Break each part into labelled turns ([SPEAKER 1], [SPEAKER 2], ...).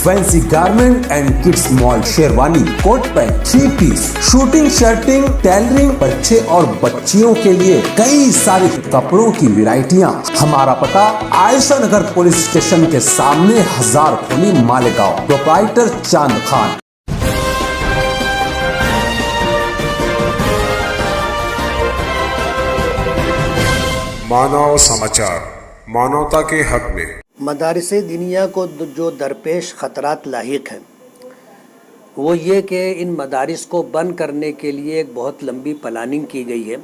[SPEAKER 1] Fancy garment and kids mall, sherwani, coat pant, 3 piece, suiting, shirting, tailoring, बच्चे और बच्चियों के लिए कई सारे कपड़ों की वैरायटियां। हमारा पता आयशा नगर पुलिस स्टेशन के सामने, हजार खोली, मालेगांव। प्रोप्राइटर चांद खान।
[SPEAKER 2] मानव समाचार, मानवता के हक में।
[SPEAKER 3] मदारिस दीनिया को जो दरपेश ख़तरात लाहिक हैं वो ये कि इन मदारिस को बंद करने के लिए एक बहुत लंबी प्लानिंग की गई है।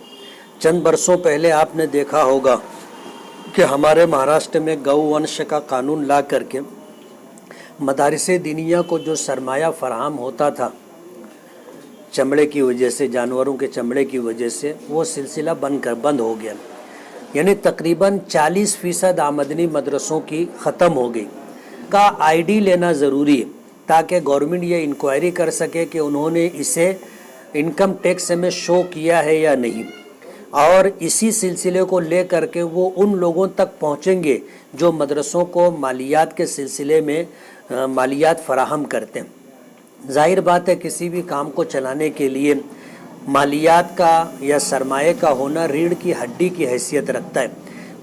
[SPEAKER 3] चंद बरसों पहले आपने देखा होगा कि हमारे महाराष्ट्र में गौ वंश का कानून ला करके मदारिस दीनिया को जो सरमाया फराहम होता था चमड़े की वजह से, जानवरों के चमड़े की वजह से, वो सिलसिला बंद हो गया। यानी तकरीबन 40% आमदनी मदरसों की ख़त्म हो गई। का आईडी लेना ज़रूरी है ताकि गवर्नमेंट ये इंक्वायरी कर सके कि उन्होंने इसे इनकम टैक्स में शो किया है या नहीं, और इसी सिलसिले को ले करके वो उन लोगों तक पहुँचेंगे जो मदरसों को मालियात के सिलसिले में मालियात फराहम करते हैं। जाहिर बात है किसी भी काम को चलाने के लिए मालियात का या सरमाए का होना रीढ़ की हड्डी की हैसियत रखता है।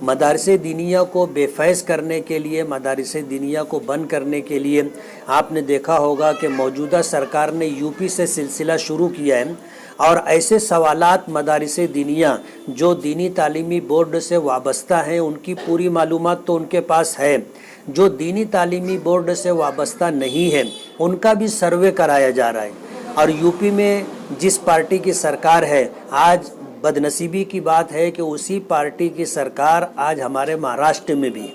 [SPEAKER 3] मदारिस दीनिया को बेफैज़ करने के लिए, मदारिस दीनिया को बंद करने के लिए आपने देखा होगा कि मौजूदा सरकार ने यूपी से सिलसिला शुरू किया है, और ऐसे सवालात मदारिस दीनिया जो दीनी तालीमी बोर्ड से वाबस्ता हैं उनकी पूरी मालूमात तो उनके पास है, जो दीनी तालीमी बोर्ड से वाबस्ता नहीं है उनका भी सर्वे कराया जा रहा है। और यूपी में जिस पार्टी की सरकार है, आज बदनसीबी की बात है कि उसी पार्टी की सरकार आज हमारे महाराष्ट्र में भी है।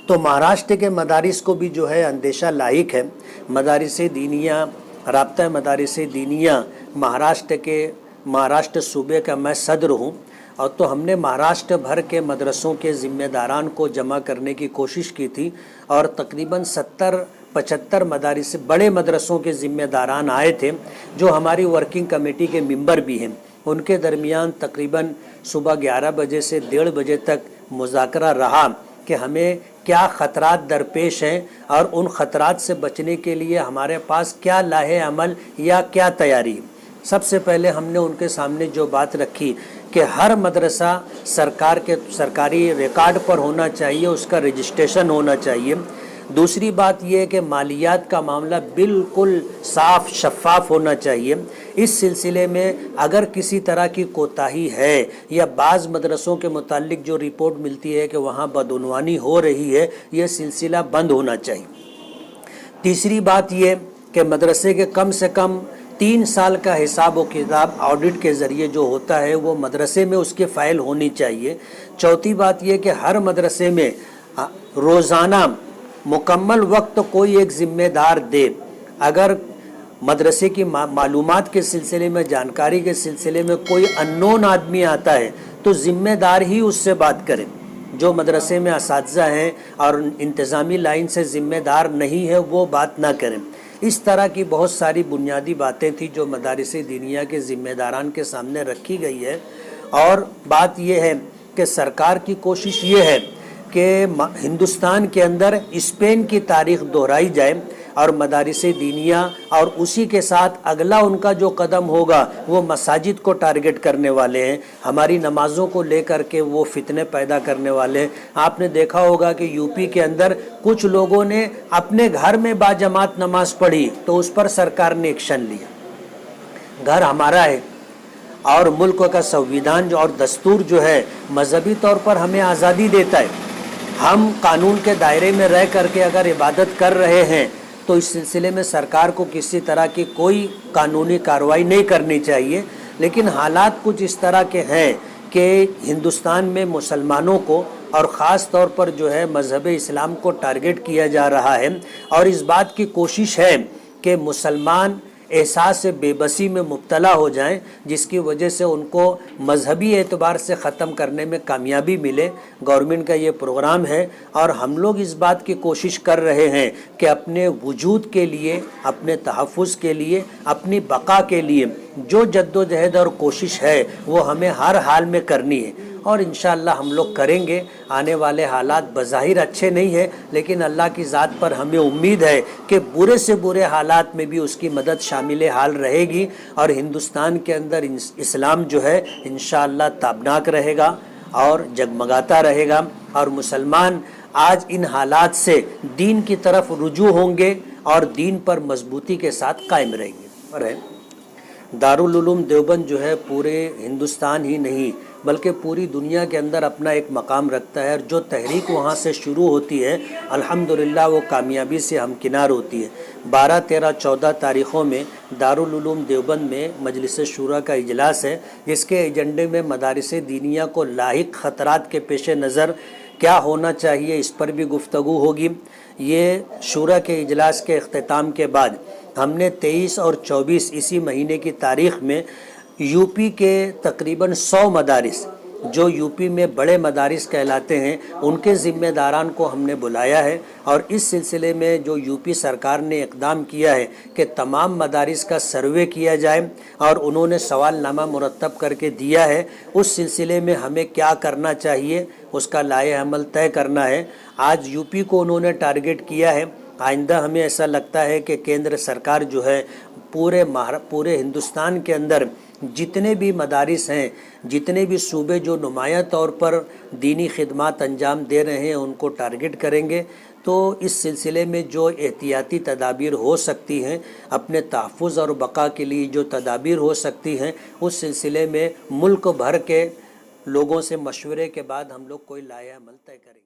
[SPEAKER 3] तो महाराष्ट्र के मदारिस को भी जो है अंदेशा लायक है। मदारिस दीनिया, राब्ता मदारिस दीनिया महाराष्ट्र सूबे का मैं सदर हूँ, और तो हमने महाराष्ट्र भर के मदरसों के ज़िम्मेदारान को जमा करने की कोशिश की थी, और तकरीबन 70-75 मदारिस बड़े मदरसों के ज़िम्मेदारान आए थे जो हमारी वर्किंग कमेटी के मेंबर भी हैं। उनके दरमियान तकरीबन सुबह 11 बजे से 1:30 बजे तक मुज़ाकरा रहा कि हमें क्या ख़तरात दरपेश हैं और उन ख़तरात से बचने के लिए हमारे पास क्या लाहे अमल या क्या तैयारी। सबसे पहले हमने उनके सामने जो बात रखी कि हर मदरसा सरकारी रिकॉर्ड पर होना चाहिए, उसका रजिस्ट्रेशन होना चाहिए। दूसरी बात यह है कि मालियात का मामला बिल्कुल साफ शफाफ होना चाहिए। इस सिलसिले में अगर किसी तरह की कोताही है या बाज़ मदरसों के मुतालिक जो रिपोर्ट मिलती है कि वहाँ बदउनवानी हो रही है, यह सिलसिला बंद होना चाहिए। तीसरी बात यह कि मदरसे के कम से कम 3 साल का हिसाब व किताब ऑडिट के ज़रिए जो होता है वो मदरसे में उसकी फ़ाइल होनी चाहिए। चौथी बात यह कि हर मदरसे में रोज़ाना मुकम्मल वक्त कोई एक ज़िम्मेदार दे। अगर मदरसे की मालूमात के सिलसिले में, जानकारी के सिलसिले में कोई अननोन आदमी आता है तो ज़िम्मेदार ही उससे बात करें। जो मदरसे में असातिज़ा हैं और इंतज़ामी लाइन से ज़िम्मेदार नहीं है वो बात ना करें। इस तरह की बहुत सारी बुनियादी बातें थी जो मदारिस दीनिया के ज़िम्मेदारान के सामने रखी गई है। और बात यह है कि सरकार की कोशिश ये है कि हिंदुस्तान के अंदर स्पेन की तारीख़ दोहराई जाए और मदारिस दीनिया, और उसी के साथ अगला उनका जो कदम होगा वो मसाजिद को टारगेट करने वाले हैं, हमारी नमाज़ों को लेकर के वो फितने पैदा करने वाले हैं। आपने देखा होगा कि यूपी के अंदर कुछ लोगों ने अपने घर में बाजमात नमाज पढ़ी तो उस पर सरकार ने एक्शन लिया। घर हमारा है और मुल्क का संविधान और दस्तूर जो है मजहबी तौर पर हमें आज़ादी देता है। हम कानून के दायरे में रह करके अगर इबादत कर रहे हैं तो इस सिलसिले में सरकार को किसी तरह की कोई कानूनी कार्रवाई नहीं करनी चाहिए। लेकिन हालात कुछ इस तरह के हैं कि हिंदुस्तान में मुसलमानों को और ख़ास तौर पर जो है मज़हब इस्लाम को टारगेट किया जा रहा है, और इस बात की कोशिश है कि मुसलमान एहसास से बेबसी में मुब्तला हो जाएं, जिसकी वजह से उनको मजहबी एतबार से ख़त्म करने में कामयाबी मिले। गवर्नमेंट का ये प्रोग्राम है और हम लोग इस बात की कोशिश कर रहे हैं कि अपने वजूद के लिए, अपने तहफ़्फ़ुज़ के लिए, अपनी बका के लिए जो जद्दोजहद और कोशिश है वो हमें हर हाल में करनी है। اور انشاءاللہ ہم لوگ کریں گے. آنے والے حالات بظاہر اچھے نہیں ہیں لیکن اللہ کی ذات پر ہمیں امید ہے کہ برے سے برے حالات میں بھی اس کی مدد شامل حال رہے گی اور ہندوستان کے اندر اسلام جو ہے انشاءاللہ تابناک رہے گا اور جگمگاتا رہے گا اور مسلمان آج ان حالات سے دین کی طرف رجوع ہوں گے اور دین پر مضبوطی کے ساتھ قائم رہیں گے. دارالعلوم دیوبند جو ہے پورے ہندوستان ہی نہیں بلکہ پوری دنیا کے اندر اپنا ایک مقام رکھتا ہے اور جو تحریک وہاں سے شروع ہوتی ہے الحمدللہ وہ کامیابی سے ہمکنار ہوتی ہے. 12, 13, 14 تاریخوں میں دارالعلوم دیوبند میں مجلس شورا کا اجلاس ہے جس کے ایجنڈے میں مدارس دینیہ کو لاحق خطرات کے پیش نظر کیا ہونا چاہیے اس پر بھی گفتگو ہوگی. یہ شورا کے اجلاس کے اختتام کے بعد ہم نے 23 اور 24 اسی مہینے کی تاریخ میں یو پی کے تقریباً 100 مدارس جو یو پی میں بڑے مدارس کہلاتے ہیں ان کے ذمہ داران کو ہم نے بلایا ہے اور اس سلسلے میں جو یو پی سرکار نے اقدام کیا ہے کہ تمام مدارس کا سروے کیا جائے اور انہوں نے سوال نامہ مرتب کر کے دیا ہے. اس سلسلے میں ہمیں کیا کرنا چاہیے اس کا لائحہ عمل طے کرنا ہے. آج یو پی کو انہوں نے ٹارگٹ کیا ہے. آئندہ ہمیں ایسا لگتا ہے کہ کیندر سرکار جو ہے پورے ہندوستان کے اندر جتنے بھی مدارس ہیں جتنے بھی صوبے جو نمایاں طور پر دینی خدمات انجام دے رہے ہیں ان کو ٹارگٹ کریں گے. تو اس سلسلے میں جو احتیاطی تدابیر ہو سکتی ہیں اپنے تحفظ اور بقا کے لیے جو تدابیر ہو سکتی ہیں اس سلسلے میں ملک بھر کے لوگوں سے مشورے کے بعد ہم لوگ کوئی لائحہ عمل طے کریں گے.